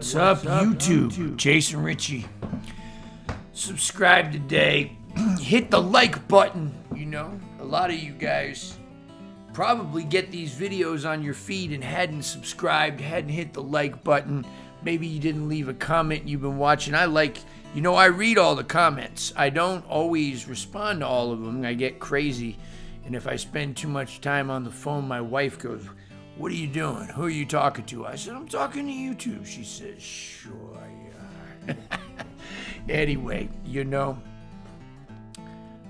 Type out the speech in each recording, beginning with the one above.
What's up, YouTube? Jason Ricci. Subscribe today. Hit the like button. You know, a lot of you guys probably get these videos on your feed and hadn't subscribed, hadn't hit the like button. Maybe you didn't leave a comment and you've been watching. I read all the comments. I don't always respond to all of them. I get crazy. And if I spend too much time on the phone, my wife goes, "What are you doing? Who are you talking to?" I said, "I'm talking to YouTube." She says, "Sure you are." Anyway, you know,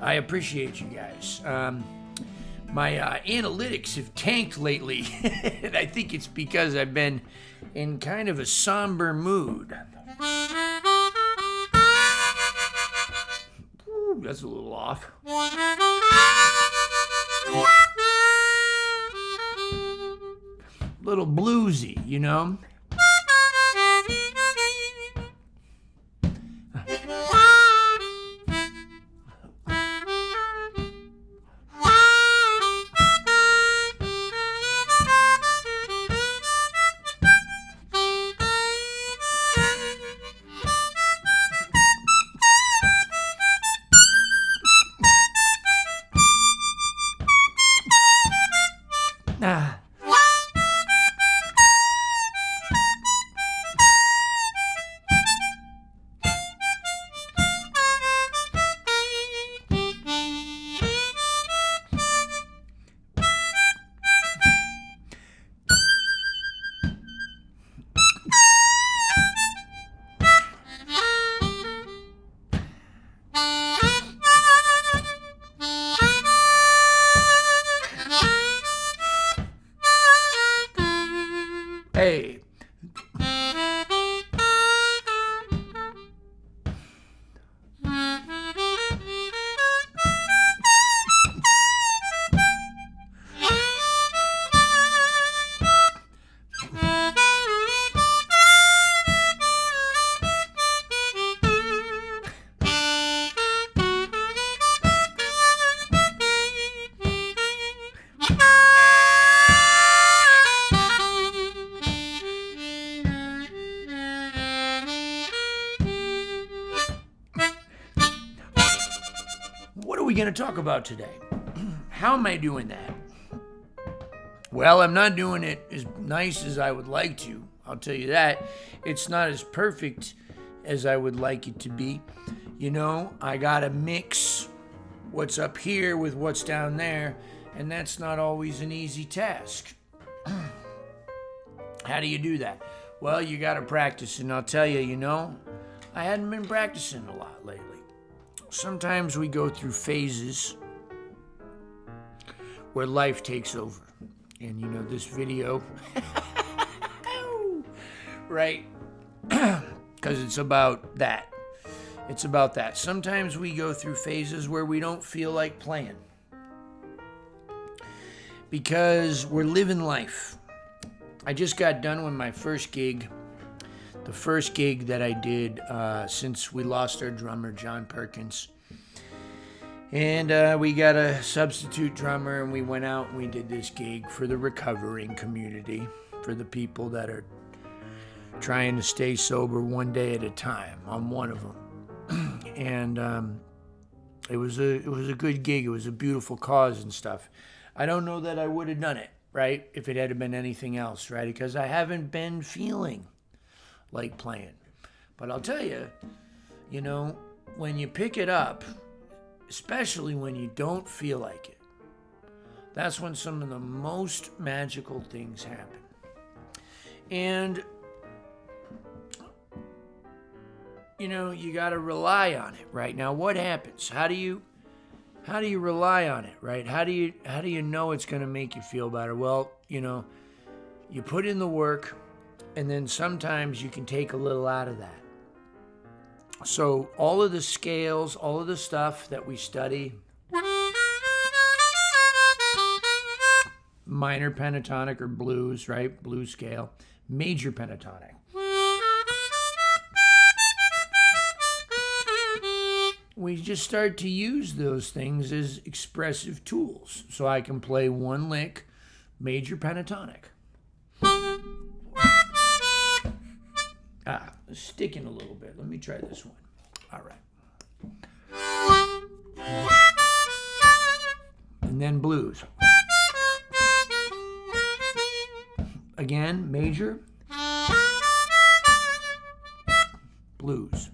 I appreciate you guys. My analytics have tanked lately, and I think it's because I've been in kind of a somber mood. Ooh, that's a little off. Little bluesy, you know? Hey. What are we going to talk about today? How am I doing that? Well, I'm not doing it as nice as I would like to. I'll tell you that. It's not as perfect as I would like it to be. You know, I got to mix what's up here with what's down there, and that's not always an easy task. How do you do that? Well, you got to practice, and I'll tell you, you know, I hadn't been practicing a lot lately. Sometimes we go through phases where life takes over. And you know, this video, right? Because it's about that. It's about that. Sometimes we go through phases where we don't feel like playing. Because we're living life. I just got done with my first gig. The first gig that I did since we lost our drummer, John Perkins. And we got a substitute drummer, and we went out and we did this gig for the recovering community, for the people that are trying to stay sober one day at a time. I'm one of them. And it was a good gig. It was a beautiful cause and stuff. I don't know that I would have done it, right, if it had been anything else, right, because I haven't been feeling like playing. But I'll tell you, you know, when you pick it up, especially when you don't feel like it, that's when some of the most magical things happen. And you know, you got to rely on it, right? Now, what happens? How do you rely on it, right? How do you know it's going to make you feel better? Well, you know, you put in the work, and then sometimes you can take a little out of that. So all of the scales, all of the stuff that we study, minor pentatonic or blues, right? Blues scale, major pentatonic. We just start to use those things as expressive tools. So I can play one lick, major pentatonic. Sticking a little bit. Let me try this one. All right. And then blues. Again, major. Blues.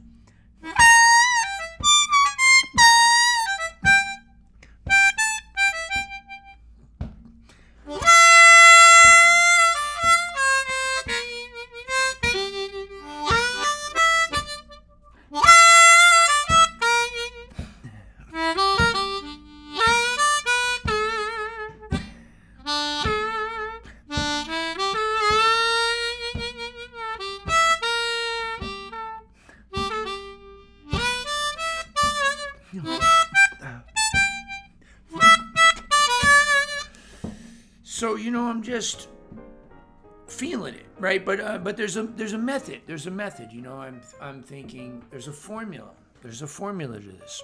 So, you know, I'm just feeling it, right? But there's a method. There's a method. You know, I'm thinking there's a formula. There's a formula to this.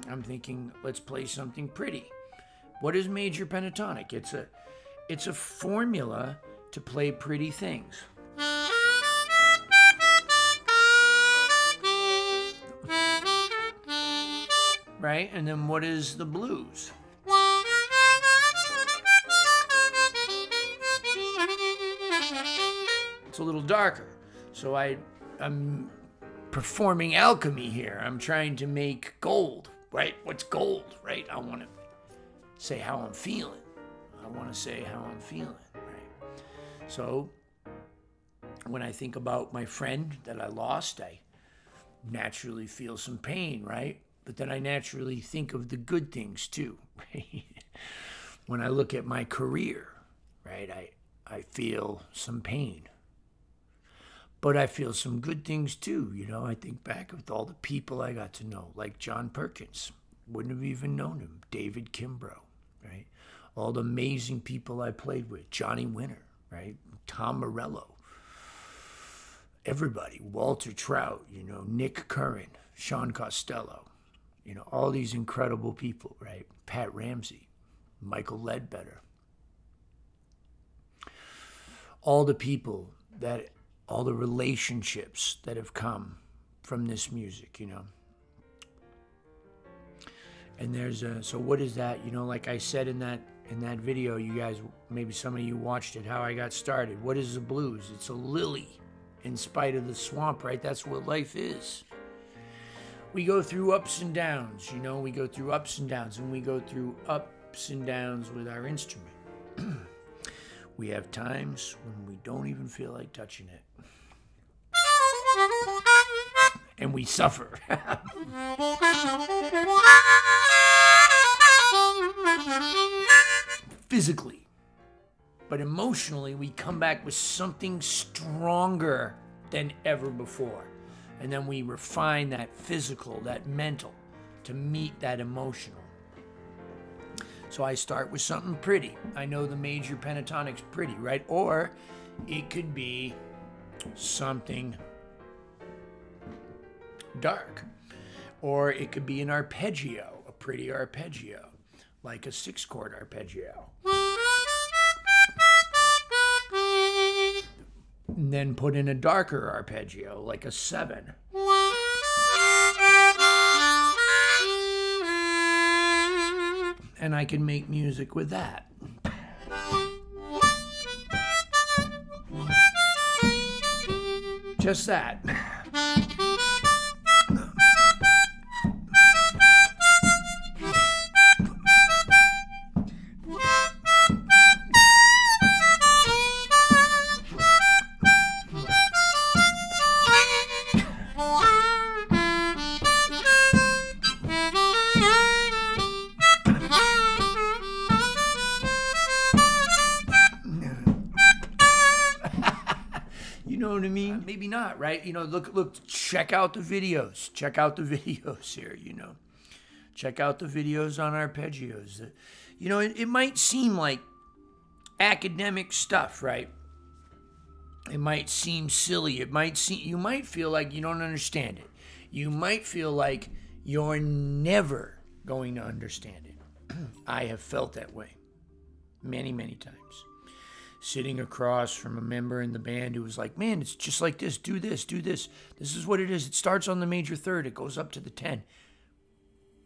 I'm thinking let's play something pretty. What is major pentatonic? It's a formula to play pretty things. Right? And then what is the blues? It's a little darker. So I'm performing alchemy here. I'm trying to make gold, right? What's gold, right? I want to say how I'm feeling. I want to say how I'm feeling, right? So when I think about my friend that I lost, I naturally feel some pain, right? But then I naturally think of the good things too, right? When I look at my career, right, I feel some pain. But I feel some good things too, you know. I think back with all the people I got to know, like John Perkins. Wouldn't have even known him. David Kimbrough, right? All the amazing people I played with. Johnny Winter, right? Tom Morello. Everybody. Walter Trout, you know, Nick Curran, Sean Costello. You know, all these incredible people, right? Pat Ramsey, Michael Ledbetter. All the people that, all the relationships that have come from this music, you know. And there's so what is that? You know, like I said in that video, you guys, maybe some of you watched it, how I got started. What is the blues? It's a lily in spite of the swamp, right? That's what life is. We go through ups and downs, you know, we go through ups and downs, and we go through ups and downs with our instrument. We have times when we don't even feel like touching it. And we suffer. Physically. But emotionally, we come back with something stronger than ever before. And then we refine that physical, that mental, to meet that emotional. So I start with something pretty. I know the major pentatonic's pretty, right? Or it could be something dark. Or it could be an arpeggio, a pretty arpeggio, like a 6-chord arpeggio. And then put in a darker arpeggio, like a 7. And I can make music with that. Just that. You know what I mean? Maybe not, right? You know, look, check out the videos. Check out the videos here, you know. Check out the videos on arpeggios. You know, it might seem like academic stuff, right? It might seem silly. It might seem, you might feel like you don't understand it. You might feel like you're never going to understand it. I have felt that way many, many times. sitting across from a member in the band who was like, man, it's just like this. Do this, do this. This is what it is. It starts on the major third. It goes up to the 10.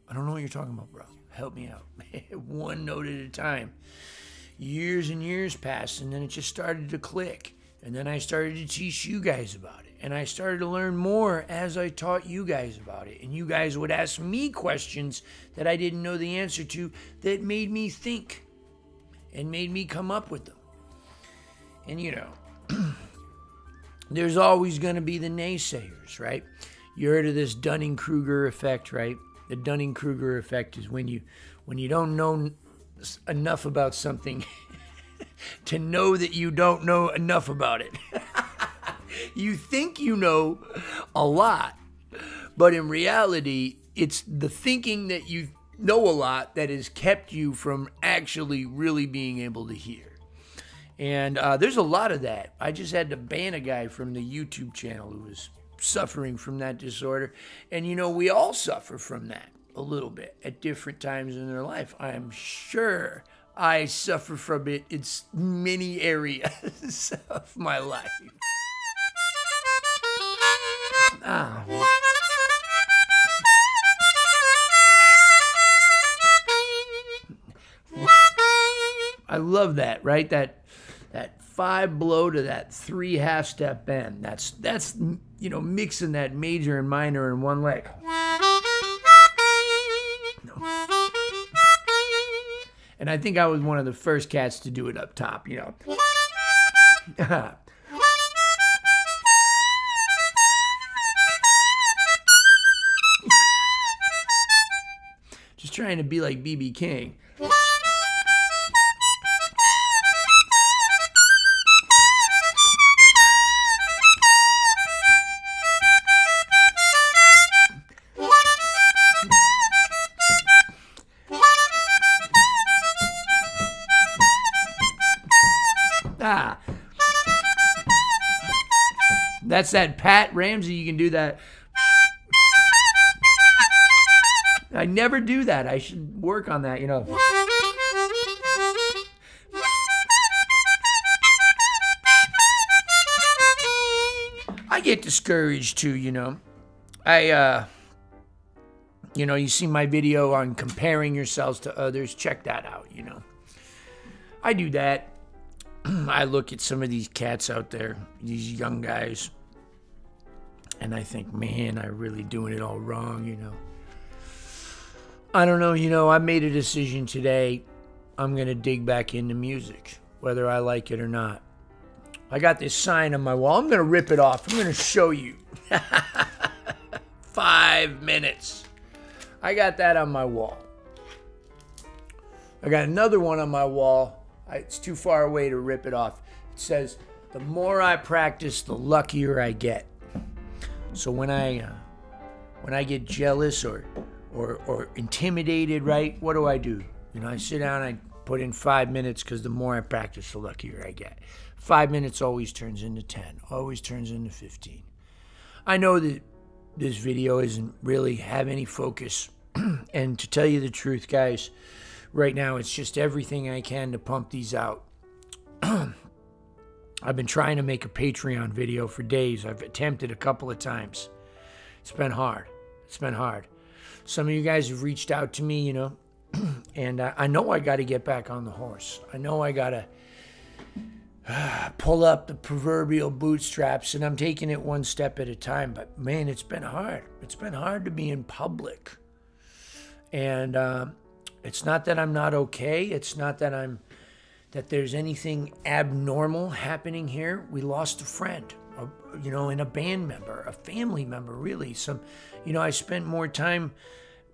I don't know what you're talking about, bro. Help me out. One note at a time. Years and years passed, and then it just started to click. And then I started to teach you guys about it. And I started to learn more as I taught you guys about it. And you guys would ask me questions that I didn't know the answer to that made me think and made me come up with them. And, you know, there's always going to be the naysayers, right? You heard of this Dunning-Kruger effect, right? The Dunning-Kruger effect is when you don't know enough about something to know that you don't know enough about it. You think you know a lot, but in reality, it's the thinking that you know a lot that has kept you from actually really being able to hear. And there's a lot of that. I just had to ban a guy from the YouTube channel who was suffering from that disorder. And, you know, we all suffer from that a little bit at different times in their life. I'm sure I suffer from it in many areas of my life. I love that, right? That 5 blow to that 3 half-step bend. That's you know, mixing that major and minor in one leg. And I think I was one of the first cats to do it up top, you know. Just trying to be like B.B. King. That's that Pat Ramsey. You can do that. I never do that. I should work on that, you know. I get discouraged too, you know. You know, you see my video on comparing yourselves to others. Check that out, you know. I do that. I look at some of these cats out there, these young guys, and I think, man, I'm really doing it all wrong, you know. I don't know, you know, I made a decision today. I'm going to dig back into music, whether I like it or not. I got this sign on my wall. I'm going to rip it off. I'm going to show you. 5 minutes. I got that on my wall. I got another one on my wall. It's too far away to rip it off. It says, the more I practice, the luckier I get. So when I get jealous or intimidated, right, what do? You know, I sit down, I put in 5 minutes because the more I practice, the luckier I get. 5 minutes always turns into 10, always turns into 15. I know that this video isn't really have any focus. And to tell you the truth, guys, right now it's just everything I can to pump these out. I've been trying to make a Patreon video for days. I've attempted a couple of times. It's been hard. It's been hard. Some of you guys have reached out to me, you know, and I know I got to get back on the horse. I know I got to pull up the proverbial bootstraps, and I'm taking it one step at a time. But, man, it's been hard. It's been hard to be in public. And it's not that I'm not okay. It's not that there's anything abnormal happening here. We lost a friend, you know, and a band member, a family member, really. You know, I spend more time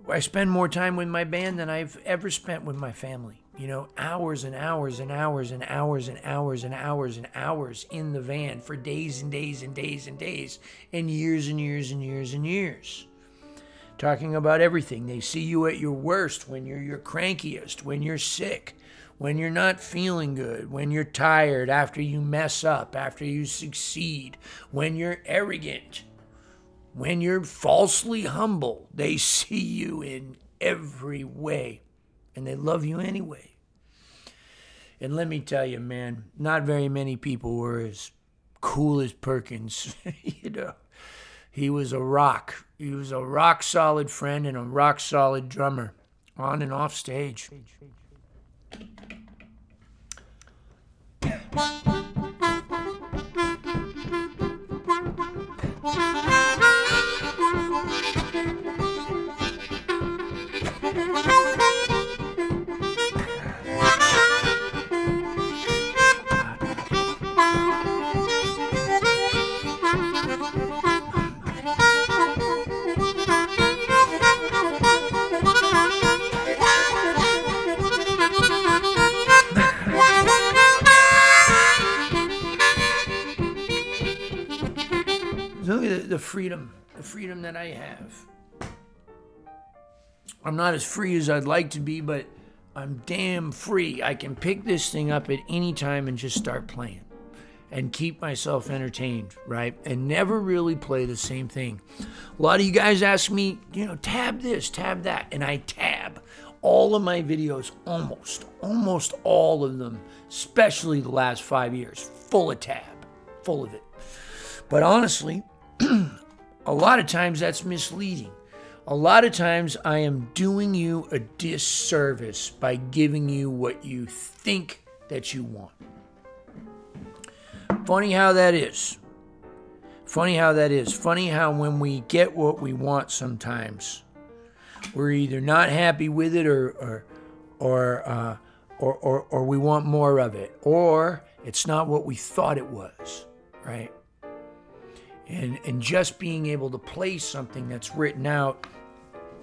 with my band than I've ever spent with my family. You know, hours and hours and hours and hours and hours and hours and hours in the van for days and days and days and days and years and years and years and years. Talking about everything. They see you at your worst, when you're your crankiest, when you're sick, when you're not feeling good, when you're tired, after you mess up, after you succeed, when you're arrogant, when you're falsely humble. They see you in every way, and they love you anyway. And let me tell you, man, not very many people were as cool as Perkins. You know, he was a rock. He was a rock solid friend and a rock solid drummer on and off stage. Look at the freedom that I have. I'm not as free as I'd like to be, but I'm damn free. I can pick this thing up at any time and just start playing and keep myself entertained, right? And never really play the same thing. A lot of you guys ask me, you know, tab this, tab that, and I tab all of my videos, almost all of them, especially the last 5 years, full of tab, full of it. But honestly, a lot of times that's misleading. A lot of times I am doing you a disservice by giving you what you think that you want. Funny how that is. Funny how that is. Funny how when we get what we want sometimes, we're either not happy with it or we want more of it, or it's not what we thought it was, right? And just being able to play something that's written out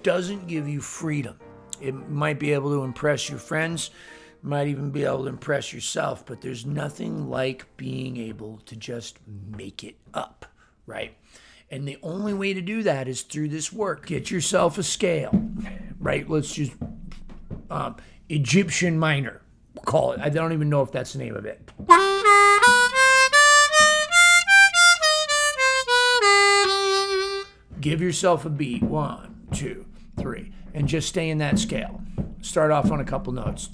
doesn't give you freedom. It might be able to impress your friends, might even be able to impress yourself, but there's nothing like being able to just make it up, right? And the only way to do that is through this work. Get yourself a scale, right? Let's just, Egyptian minor, call it. I don't even know if that's the name of it. Give yourself a beat, 1, 2, 3, and just stay in that scale. Start off on a couple notes.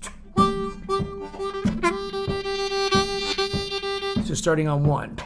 So starting on 1.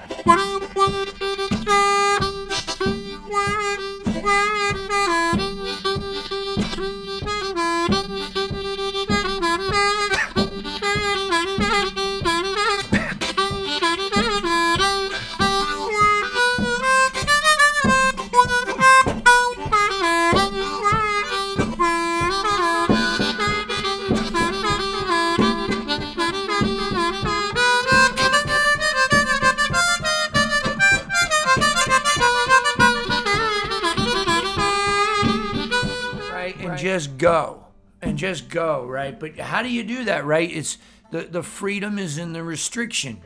Just go, right? But how do you do that, right? It's the freedom is in the restriction.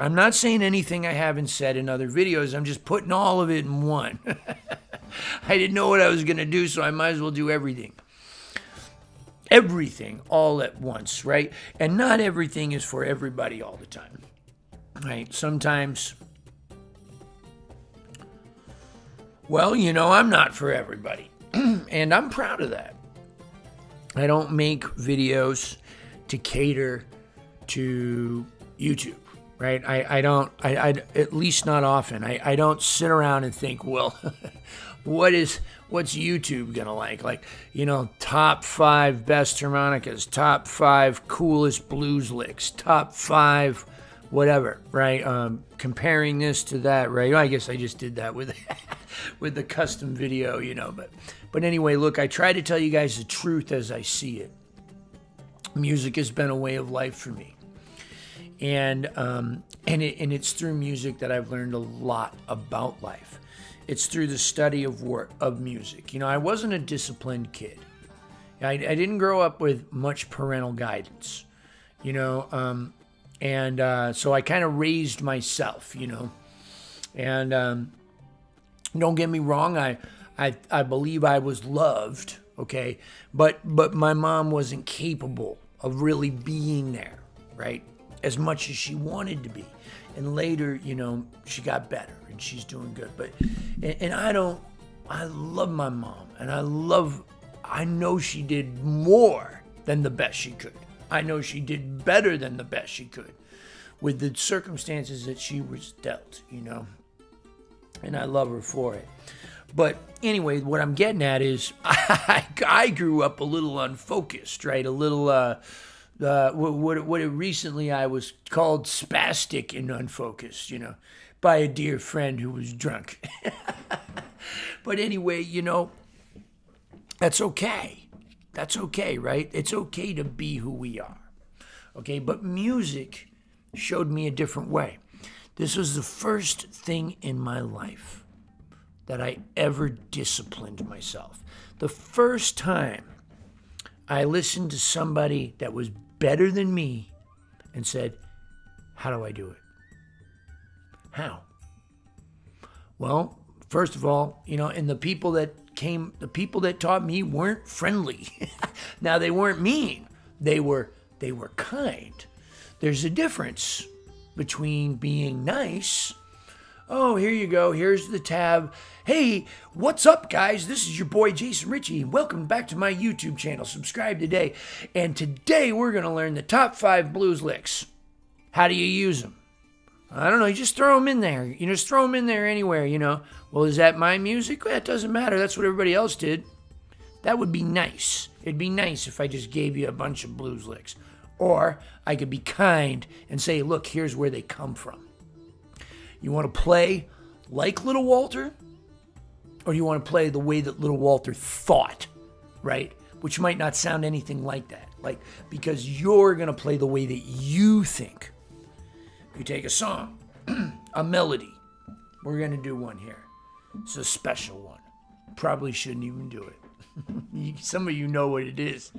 I'm not saying anything I haven't said in other videos. I'm just putting all of it in one. I didn't know what I was going to do, so I might as well do everything. Everything all at once, right? And not everything is for everybody all the time, right? Sometimes, well, you know, I'm not for everybody. And I'm proud of that. I don't make videos to cater to YouTube, right? I don't, at least not often. I don't sit around and think, well, what's YouTube gonna like? Like, you know, top 5 best harmonicas, top 5 coolest blues licks, top 5 whatever, right? Comparing this to that, right? I guess I just did that with with the custom video, you know, but anyway, look, I try to tell you guys the truth as I see it. Music has been a way of life for me. And it's through music that I've learned a lot about life. It's through the study of music. You know, I wasn't a disciplined kid. I didn't grow up with much parental guidance, you know, so I kind of raised myself, you know. And don't get me wrong, I believe I was loved, okay, but my mom wasn't capable of really being there, right, as much as she wanted to be. And later, you know, she got better and she's doing good. But and I love my mom, and I know she did more than the best she could, I know she did better than the best she could with the circumstances that she was dealt, you know. And I love her for it. But anyway, what I'm getting at is I grew up a little unfocused, right? A little, recently I was called spastic and unfocused, you know, by a dear friend who was drunk. But anyway, you know, that's okay. That's okay, right? It's okay to be who we are. Okay, but music showed me a different way. This was the first thing in my life that I ever disciplined myself. The first time I listened to somebody that was better than me and said, how do I do it? How? Well, first of all, you know, and the people that taught me weren't friendly. Now, they weren't mean. They were kind. There's a difference between being nice. Oh, here you go. Here's the tab. Hey, what's up, guys? This is your boy, Jason Ricci, and welcome back to my YouTube channel. Subscribe today. And today, we're going to learn the top 5 blues licks. How do you use them? I don't know. You just throw them in there. You just throw them in there anywhere, you know. Well, is that my music? Well, it doesn't matter. That's what everybody else did. That would be nice. It'd be nice if I just gave you a bunch of blues licks. Or I could be kind and say, look, here's where they come from. You want to play like Little Walter? Or you want to play the way that Little Walter thought, right? Which might not sound anything like that. Like, because you're going to play the way that you think. You take a song, a melody. We're going to do one here. It's a special one. Probably shouldn't even do it. Some of you know what it is.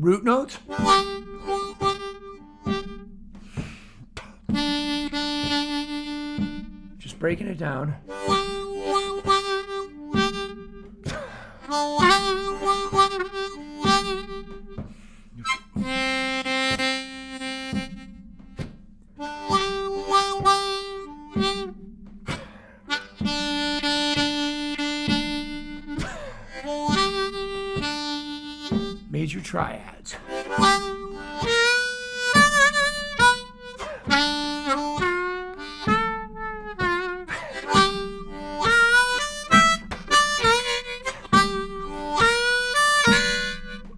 Root notes. Just breaking it down. Major triads.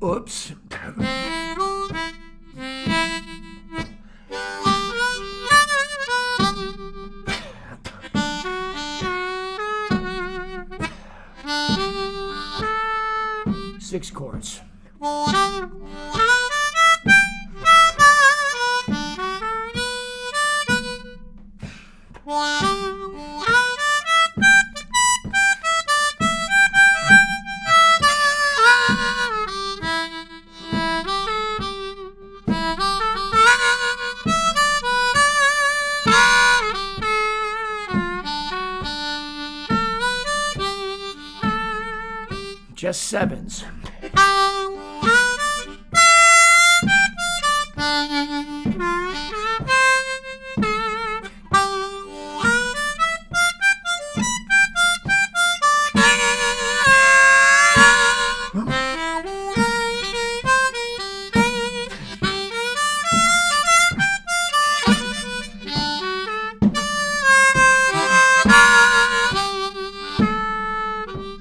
Oops. Six chords. Just sevens.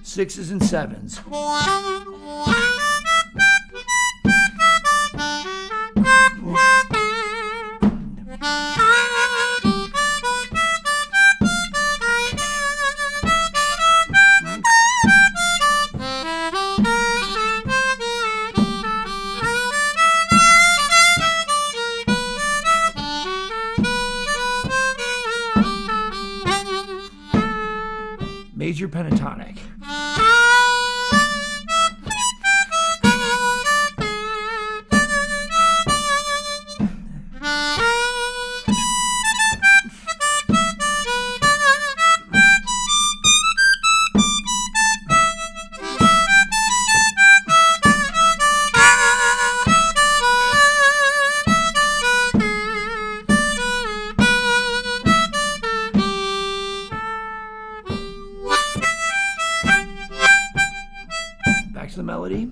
Sixes and sevens. Major pentatonic. the melody.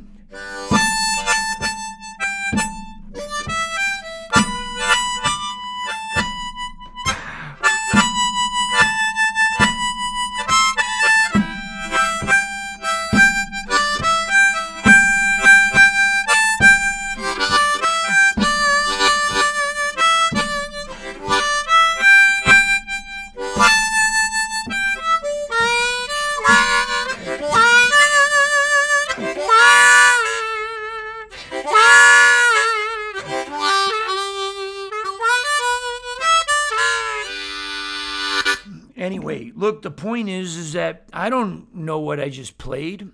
Anyway, look, the point is that I don't know what I just played.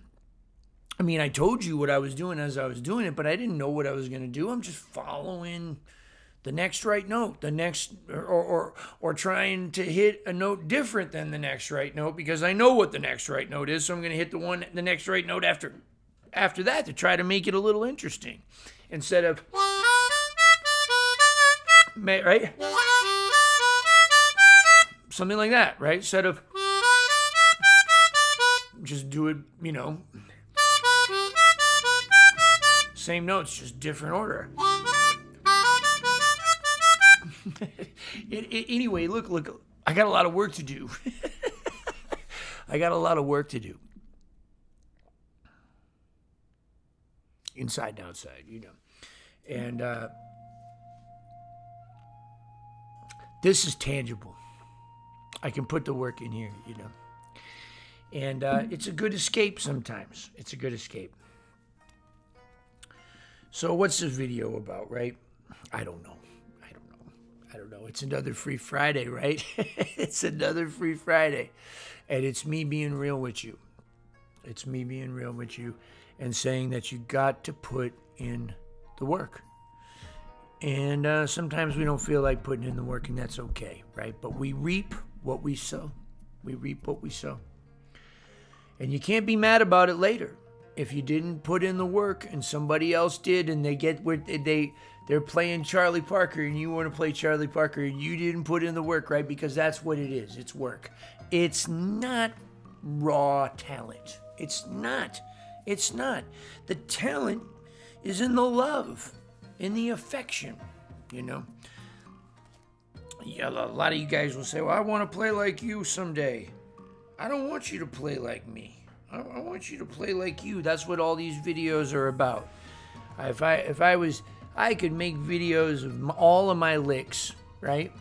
I mean, I told you what I was doing as I was doing it, but I didn't know what I was going to do. I'm just following the next right note, the next, or trying to hit a note different than the next right note because I know what the next right note is, so I'm going to hit the next right note after that to try to make it a little interesting instead of, right? Something like that, right? Instead of just do it, you know, same notes, just different order. Anyway, look, I got a lot of work to do. I got a lot of work to do. Inside and outside, you know. And this is tangible. I can put the work in here, you know. And it's a good escape sometimes. It's a good escape. So what's the video about, right? I don't know. It's another Free Friday, right? It's another Free Friday. And it's me being real with you. It's me being real with you and saying that you got to put in the work. And sometimes we don't feel like putting in the work, and that's okay, right? But we reap what we sow. We reap what we sow. And you can't be mad about it later. If you didn't put in the work and somebody else did, and they're playing Charlie Parker and you want to play Charlie Parker and you didn't put in the work, right? Because that's what it is. It's work. It's not raw talent. It's not. It's not. The talent is in the love, in the affection, you know. Yeah, a lot of you guys will say, well, I want to play like you someday. I don't want you to play like me. I want you to play like you. That's what all these videos are about. If I could make videos of all of my licks, right?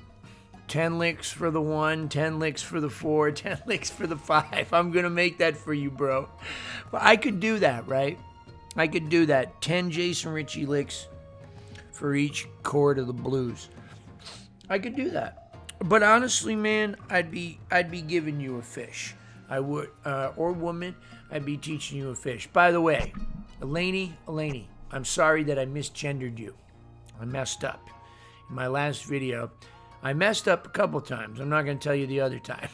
10 licks for the 1, 10 licks for the 4, 10 licks for the 5. I'm going to make that for you, bro. But I could do that, right? I could do that. 10 Jason Ricci licks for each chord of the blues. I could do that. But honestly, man, I'd be giving you a fish. I would, or woman, I'd be teaching you a fish. By the way, Eleni, I'm sorry that I misgendered you. I messed up. In my last video, I messed up a couple times. I'm not going to tell you the other time.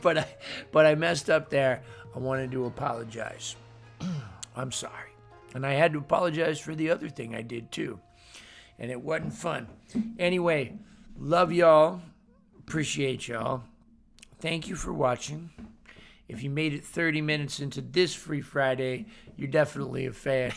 but I messed up there. I wanted to apologize. I'm sorry. And I had to apologize for the other thing I did too. And it wasn't fun. Anyway, love y'all. Appreciate y'all. Thank you for watching. If you made it 30 minutes into this Free Friday, you're definitely a fan.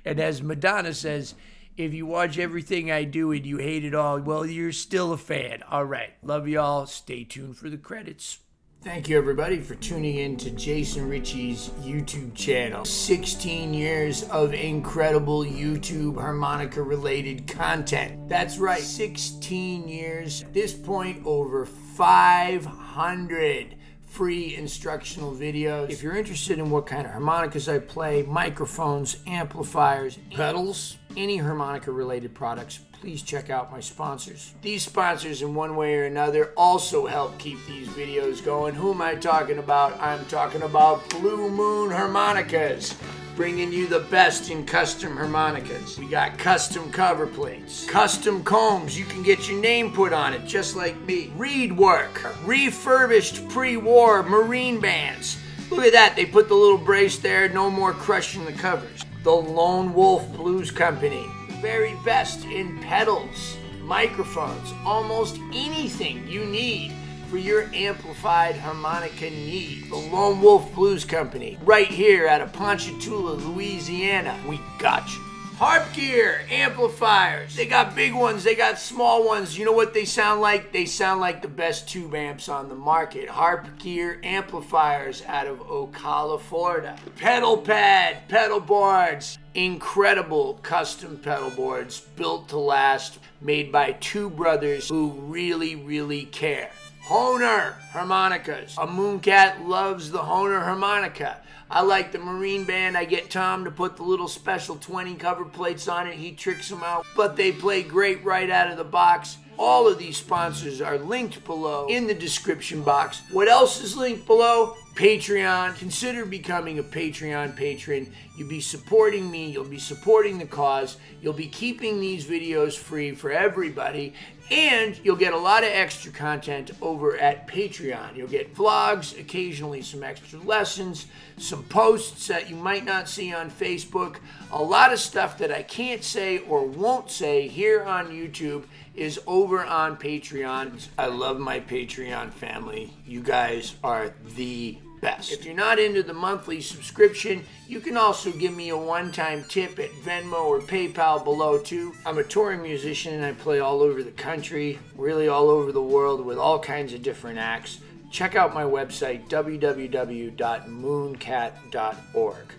And as Madonna says, if you watch everything I do and you hate it all, well, you're still a fan. All right. Love y'all. Stay tuned for the credits. Thank you, everybody, for tuning in to Jason Ricci's YouTube channel. 16 years of incredible YouTube harmonica-related content. That's right, 16 years. At this point, over 500 free instructional videos. If you're interested in what kind of harmonicas I play, microphones, amplifiers, pedals, any harmonica-related products, please check out my sponsors. These sponsors, in one way or another, also help keep these videos going. Who am I talking about? I'm talking about Blue Moon Harmonicas, bringing you the best in custom harmonicas. We got custom cover plates, custom combs. You can get your name put on it, just like me. Reed work, refurbished pre-war Marine bands. Look at that, they put the little brace there, no more crushing the covers. The Lone Wolf Blues Company, very best in pedals, microphones, almost anything you need for your amplified harmonica needs. The Lone Wolf Blues Company, right here out of Ponchatoula, Louisiana. We got you. Harp gear, amplifiers. They got big ones, they got small ones. You know what they sound like? They sound like the best tube amps on the market. Harp gear amplifiers out of Ocala, Florida. Pedal pad, pedal boards. Incredible custom pedal boards built to last, made by two brothers who really care. Hohner harmonicas. A Mooncat loves the Hohner harmonica. I like the Marine Band. I get Tom to put the little special 20 cover plates on it. He tricks them out, but they play great right out of the box. All of these sponsors are linked below in the description box. What else is linked below? Patreon. Consider becoming a Patreon patron. You'll be supporting me. You'll be supporting the cause. You'll be keeping these videos free for everybody. And you'll get a lot of extra content over at Patreon. You'll get vlogs, occasionally some extra lessons, some posts that you might not see on Facebook. A lot of stuff that I can't say or won't say here on YouTube is over on Patreon. I love my Patreon family. You guys are the best. If you're not into the monthly subscription, you can also give me a one-time tip at Venmo or PayPal below too. I'm a touring musician and I play all over the country, really all over the world with all kinds of different acts. Check out my website, www.mooncat.org.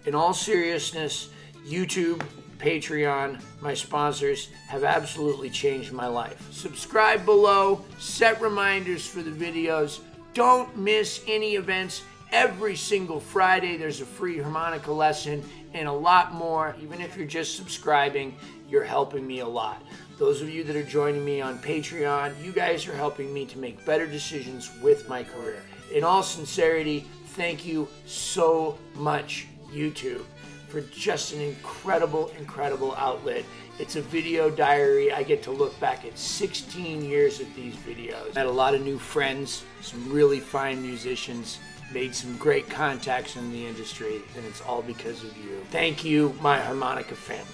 In all seriousness, YouTube, Patreon, my sponsors have absolutely changed my life. Subscribe below, set reminders for the videos. Don't miss any events. Every single Friday there's a free harmonica lesson and a lot more. Even if you're just subscribing, you're helping me a lot. Those of you that are joining me on Patreon, you guys are helping me to make better decisions with my career. In all sincerity, thank you so much, YouTube, for just an incredible outlet. It's a video diary. I get to look back at 16 years of these videos. I had a lot of new friends, some really fine musicians, made some great contacts in the industry, and it's all because of you. Thank you, my harmonica family.